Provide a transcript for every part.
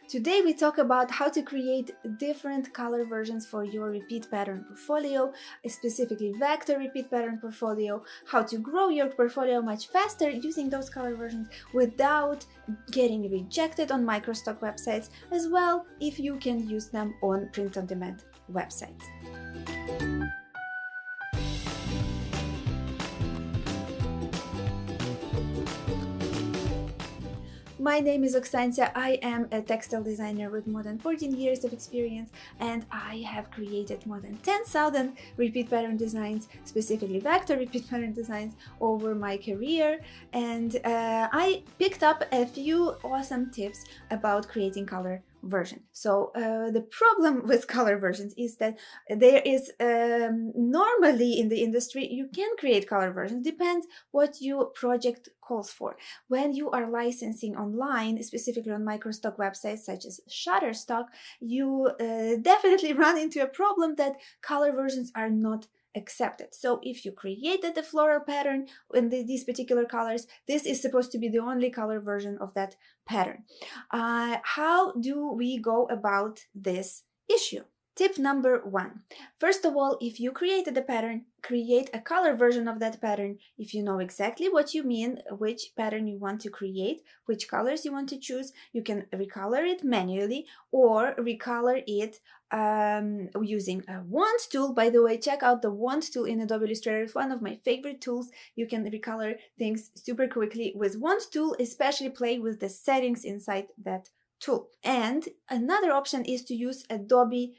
Today we talk about how to create different color versions for your repeat pattern portfolio, specifically vector repeat pattern portfolio, how to grow your portfolio much faster using those color versions without getting rejected on Microstock websites, as well if you can use them on print-on-demand websites. My name is Oksancia. I am a textile designer with more than 14 years of experience, and I have created more than 10,000 repeat pattern designs, specifically vector repeat pattern designs, over my career. And I picked up a few awesome tips about creating color version. So the problem with color versions is that there is normally in the industry you can create color versions, depends what your project calls for. When you are licensing online, specifically on Microstock websites such as Shutterstock, you definitely run into a problem that color versions are not accepted. So if you created the floral pattern in these particular colors, this is supposed to be the only color version of that pattern. How do we go about this issue? Tip number 1. First of all, if you created a pattern, create a color version of that pattern. If you know exactly what you mean, which pattern you want to create, which colors you want to choose, you can recolor it manually or recolor it using a wand tool. By the way, check out the wand tool in Adobe Illustrator. It's one of my favorite tools. You can recolor things super quickly with wand tool, especially play with the settings inside that tool. And another option is to use Adobe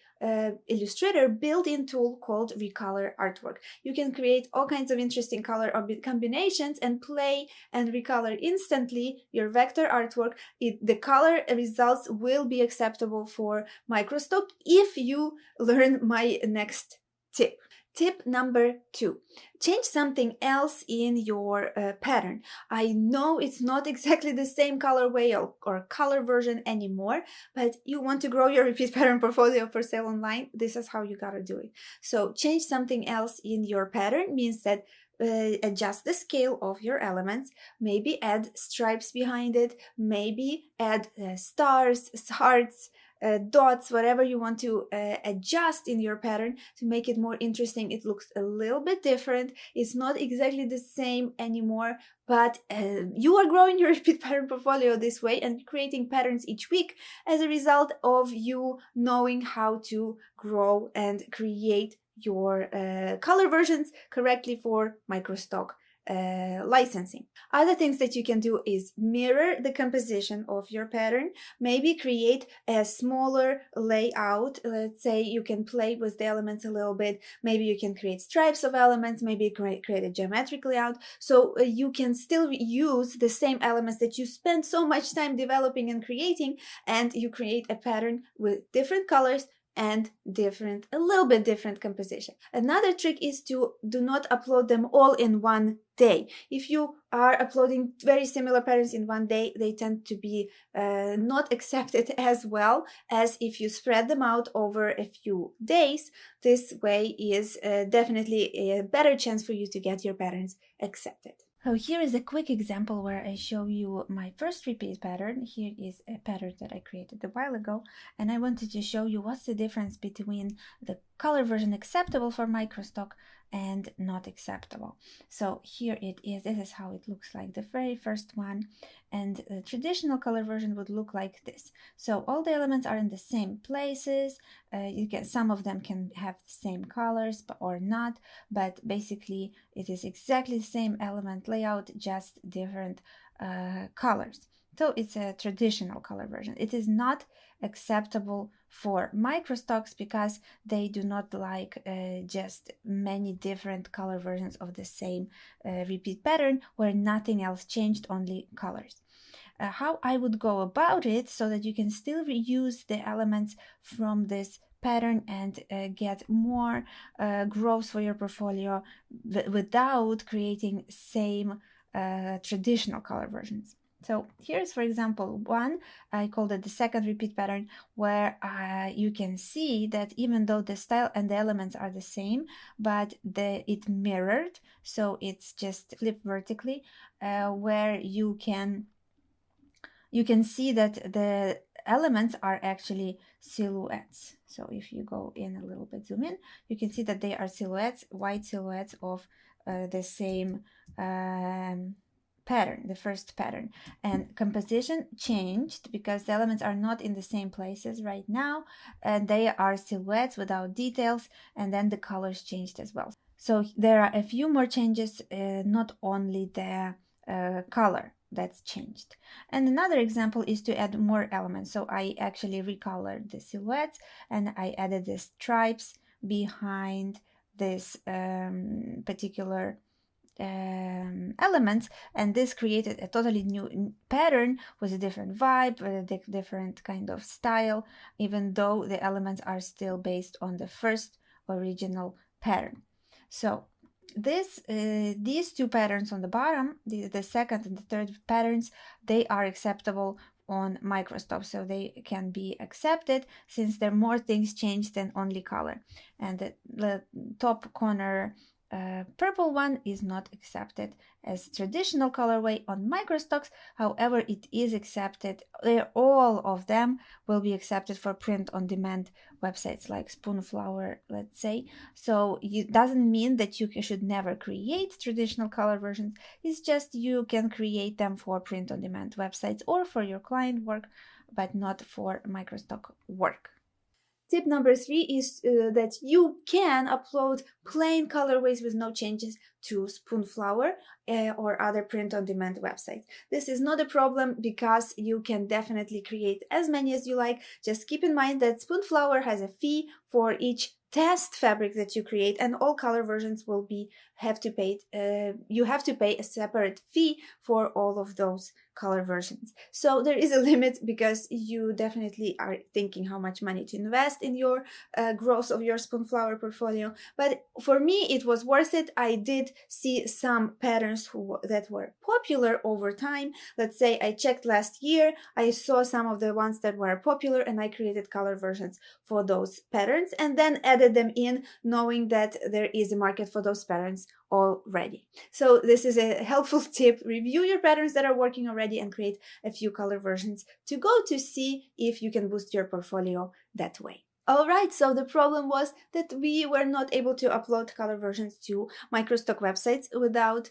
Illustrator built-in tool called Recolor Artwork. You can create all kinds of interesting color combinations and play and recolor instantly your vector artwork. The color results will be acceptable for Microstock if you learn my next tip. Tip number 2, change something else in your pattern. I know it's not exactly the same colorway or color version anymore, but you want to grow your repeat pattern portfolio for sale online. This is how you gotta do it. So change something else in your pattern means that adjust the scale of your elements, maybe add stripes behind it, maybe add stars, hearts, dots, whatever you want to adjust in your pattern to make it more interesting. It looks a little bit different. It's not exactly the same anymore, but you are growing your repeat pattern portfolio this way and creating patterns each week as a result of you knowing how to grow and create your color versions correctly for Microstock licensing. Other things that you can do is mirror the composition of your pattern, maybe create a smaller layout. Let's say you can play with the elements a little bit, maybe you can create stripes of elements, maybe create a geometric layout, so you can still use the same elements that you spend so much time developing and creating, and you create a pattern with different colors and a little bit different composition. Another trick is to do not upload them all in one day. If you are uploading very similar patterns in one day, they tend to be not accepted as well as if you spread them out over a few days. This way is definitely a better chance for you to get your patterns accepted. So here is a quick example where I show you my first repeat pattern. Here is a pattern that I created a while ago, and I wanted to show you what's the difference between the color version acceptable for Microstock and not acceptable. So here it is. This is how it looks like, the very first one, and the traditional color version would look like this. So all the elements are in the same places. Some of them can have the same colors or not, but basically it is exactly the same element layout, just different colors. So it's a traditional color version. It is not acceptable for Microstocks because they do not like just many different color versions of the same repeat pattern where nothing else changed, only colors. How I would go about it so that you can still reuse the elements from this pattern and get more growth for your portfolio without creating same traditional color versions. So here's, for example, one, I called it the second repeat pattern, where you can see that even though the style and the elements are the same, but it mirrored, so it's just flipped vertically, where you can see that the elements are actually silhouettes. So if you go in a little bit, zoom in, you can see that they are silhouettes, white silhouettes of the same pattern, the first pattern. And composition changed because the elements are not in the same places right now, and they are silhouettes without details, and then the colors changed as well. So there are a few more changes, not only the color that's changed. And another example is to add more elements. So I actually recolored the silhouettes and I added the stripes behind this particular elements, and this created a totally new pattern with a different vibe, with a different kind of style, even though the elements are still based on the first original pattern. So these two patterns on the bottom, the second and the third patterns, they are acceptable on Microstock, so they can be accepted since there are more things changed than only color. And the top corner purple one is not accepted as traditional colorway on Microstocks. However, it is accepted. All of them will be accepted for print-on-demand websites like Spoonflower, let's say. So it doesn't mean that you should never create traditional color versions. It's just you can create them for print-on-demand websites or for your client work, but not for Microstock work. Tip number 3 is that you can upload plain colorways with no changes to Spoonflower or other print-on-demand websites. This is not a problem because you can definitely create as many as you like. Just keep in mind that Spoonflower has a fee for each test fabric that you create, and all color versions will have to pay a separate fee for all of those color versions. So there is a limit because you definitely are thinking how much money to invest in your growth of your Spoonflower portfolio. But for me, it was worth it. I did see some patterns that were popular over time. Let's say I checked last year, I saw some of the ones that were popular, and I created color versions for those patterns and then added them in, knowing that there is a market for those patterns already. So this is a helpful tip. Review your patterns that are working already and create a few color versions to go to see if you can boost your portfolio that way. All right, so the problem was that we were not able to upload color versions to Microstock websites without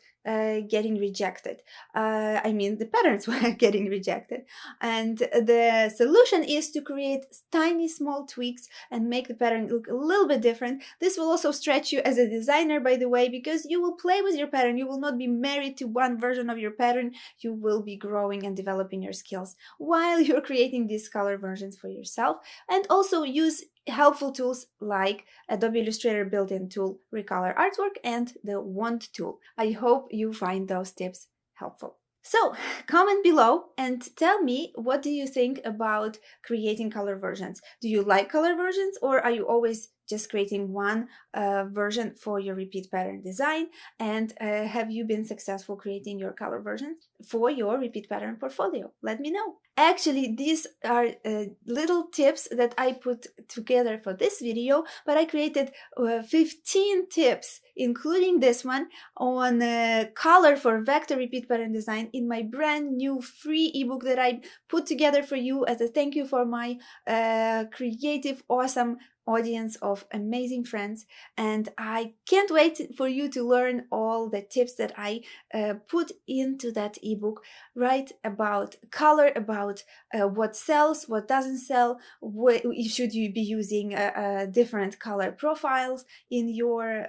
getting rejected. The patterns were getting rejected. And the solution is to create tiny small tweaks and make the pattern look a little bit different. This will also stretch you as a designer, by the way, because you will play with your pattern. You will not be married to one version of your pattern. You will be growing and developing your skills while you're creating these color versions for yourself. And also use helpful tools like Adobe Illustrator built-in tool Recolor Artwork and the Wand tool. I hope you find those tips helpful. So comment below and tell me, what do you think about creating color versions? Do you like color versions, or are you always just creating one version for your repeat pattern design? And have you been successful creating your color versions for your repeat pattern portfolio? Let me know. Actually, these are little tips that I put together for this video, but I created 15 tips, including this one, on color for vector repeat pattern design in my brand new free ebook that I put together for you as a thank you for my creative, awesome audience of amazing friends. And I can't wait for you to learn all the tips that I put into that ebook, right? About color, about what sells, what doesn't sell, should you be using different color profiles in your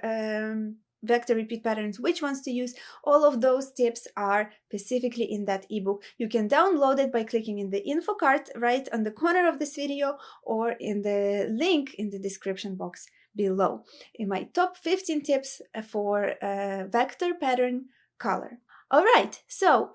vector repeat patterns, which ones to use. All of those tips are specifically in that ebook. You can download it by clicking in the info card right on the corner of this video or in the link in the description box below. In my top 15 tips for vector pattern color. All right, so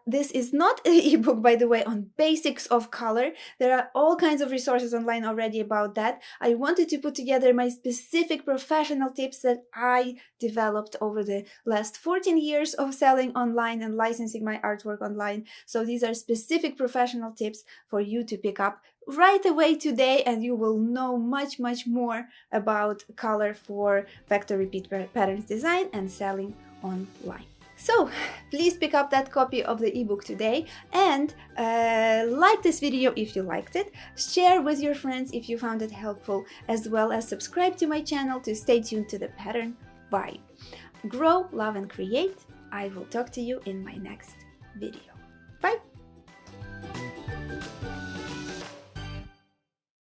this is not an ebook, by the way, on basics of color. There are all kinds of resources online already about that. I wanted to put together my specific professional tips that I developed over the last 14 years of selling online and licensing my artwork online. So these are specific professional tips for you to pick up right away today, and you will know much, much more about color for vector repeat patterns design and selling online. So please pick up that copy of the ebook today and like this video if you liked it, share with your friends if you found it helpful, as well as subscribe to my channel to stay tuned to the pattern vibe. Grow, love and create. I will talk to you in my next video.